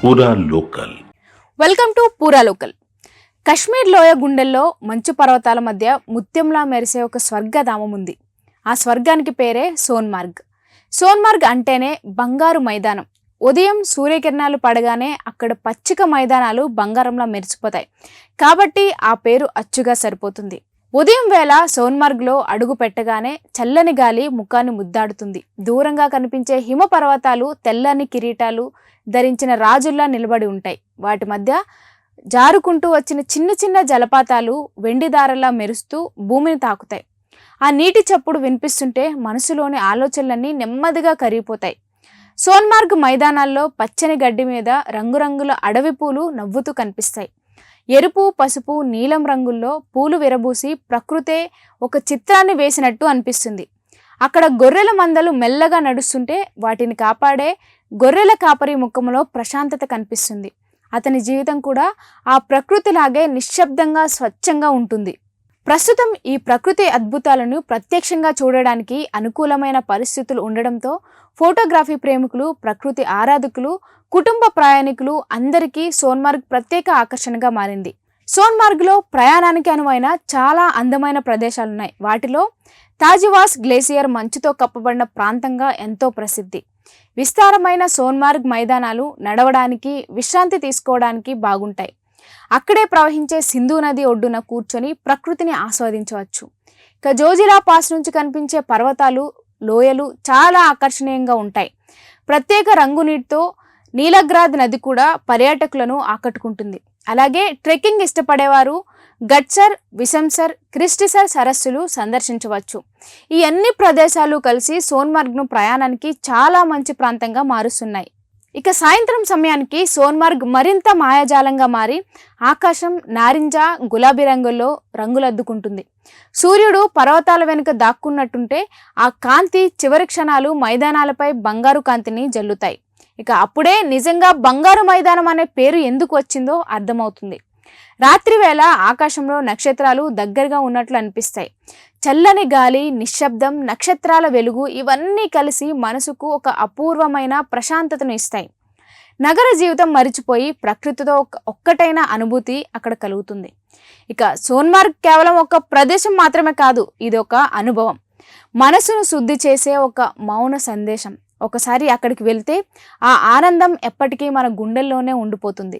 పూరా local. Welcome to పూరా local. Kashmir లోయ గుండెల్లో మంచు పర్వతాల మధ్య ముత్యంలా మెరిసే ఒక స్వర్గధామం ఉంది. ఆ స్వర్గానికి పేరే సోన్మార్గ్. సోన్మార్గ్ అంటేనే బంగారు మైదానం. ఉదయం సూర్యకిరణాలు పడగానే అక్కడ పచ్చిక మైదానాలు బంగారంలా మెరిసిపోతాయి కాబట్టి ఆ పేరు అచ్చుగా సరిపోతుంది. ఉదయం వేళ సోన్మార్గ్లో అడుగు పెట్టగానే చల్లని గాలి ముఖాన్ని ముద్దాడుతుంది. దూరంగా కనిపించే హిమ పర్వతాలు తెల్లని కిరీటాలు ధరించిన రాజుల్లా నిలబడి ఉంటాయి. వాటి మధ్య జారుకుంటూ వచ్చిన చిన్న చిన్న జలపాతాలు వెండి దారలా మెరుస్తూ భూమిని తాకుతాయి. ఆ నీటి చప్పుడు వినిపిస్తుంటే మనసులోని ఆలోచనలన్నీ నెమ్మదిగా కరిగిపోతాయి. సోన్మార్గ్ మైదానాల్లో పచ్చని గడ్డి మీద రంగురంగుల అడవి పూలు నవ్వుతూ కనిపిస్తాయి. ఎరుపు, పసుపు, నీలం రంగుల్లో పూలు విరబూసి ప్రకృతే ఒక చిత్రాన్ని వేసినట్టు అనిపిస్తుంది. అక్కడ గొర్రెల మందలు మెల్లగా నడుస్తుంటే వాటిని కాపాడే గొర్రెల కాపరి ముఖంలో ప్రశాంతత కనిపిస్తుంది. అతని జీవితం కూడా ఆ ప్రకృతిలాగే నిశ్శబ్దంగా స్వచ్ఛంగా ఉంటుంది. ప్రస్తుతం ఈ ప్రకృతి అద్భుతాలను ప్రత్యక్షంగా చూడడానికి అనుకూలమైన పరిస్థితులు ఉండడంతో ఫోటోగ్రఫీ ప్రేమికులు, ప్రకృతి ఆరాధకులు, కుటుంబ ప్రయాణికులు అందరికీ సోన్మార్గ్ ప్రత్యేక ఆకర్షణగా మారింది. సోన్మార్గ్లో ప్రయాణానికి అనువైన చాలా అందమైన ప్రదేశాలున్నాయి. వాటిలో తాజివాస్ గ్లేసియర్ మంచుతో కప్పబడిన ప్రాంతంగా ఎంతో ప్రసిద్ధి. విస్తారమైన సోన్మార్గ్ మైదానాలు నడవడానికి, విశ్రాంతి తీసుకోవడానికి బాగుంటాయి. అక్కడే ప్రవహించే సింధు నది ఒడ్డున కూర్చొని ప్రకృతిని ఆస్వాదించవచ్చు. ఇక జోజిలా పాస్ నుంచి కనిపించే పర్వతాలు, లోయలు చాలా ఆకర్షణీయంగా ఉంటాయి. ప్రత్యేక రంగు నీటితో నీలగ్రాద్ నది కూడా పర్యాటకులను ఆకట్టుకుంటుంది. అలాగే ట్రెక్కింగ్ ఇష్టపడేవారు గట్సర్, విశంసర్, క్రిస్టిసర్ సరస్సులు సందర్శించవచ్చు. ఈ అన్ని ప్రదేశాలు కలిసి సోన్మార్గ్ను ప్రయాణానికి చాలా మంచి ప్రాంతంగా మారుస్తున్నాయి. ఇక సాయంత్రం సమయానికి సోన్మార్గ్ మరింత మాయాజాలంగా మారి ఆకాశం నారింజ, గులాబీ రంగుల్లో రంగులద్దుకుంటుంది. సూర్యుడు పర్వతాల వెనుక దాక్కున్నట్టుంటే ఆ కాంతి చివరి క్షణాలు మైదానాలపై బంగారు కాంతిని జల్లుతాయి. ఇక అప్పుడే నిజంగా బంగారు మైదానం అనే పేరు ఎందుకు వచ్చిందో అర్థమవుతుంది. రాత్రి వేళ ఆకాశంలో నక్షత్రాలు దగ్గరగా ఉన్నట్లు అనిపిస్తాయి. చల్లని గాలి, నిశ్శబ్దం, నక్షత్రాల వెలుగు ఇవన్నీ కలిసి మనసుకు ఒక అపూర్వమైన ప్రశాంతతను ఇస్తాయి. నగర జీవితం మరిచిపోయి ప్రకృతితో ఒక్కటైన అనుభూతి అక్కడ కలుగుతుంది. ఇక సోన్మార్గ్ కేవలం ఒక ప్రదేశం మాత్రమే కాదు, ఇది ఒక అనుభవం, మనసును శుద్ధి చేసే ఒక మౌన సందేశం. ఒకసారి అక్కడికి వెళ్తే ఆ ఆనందం ఎప్పటికీ మన గుండెల్లోనే ఉండిపోతుంది.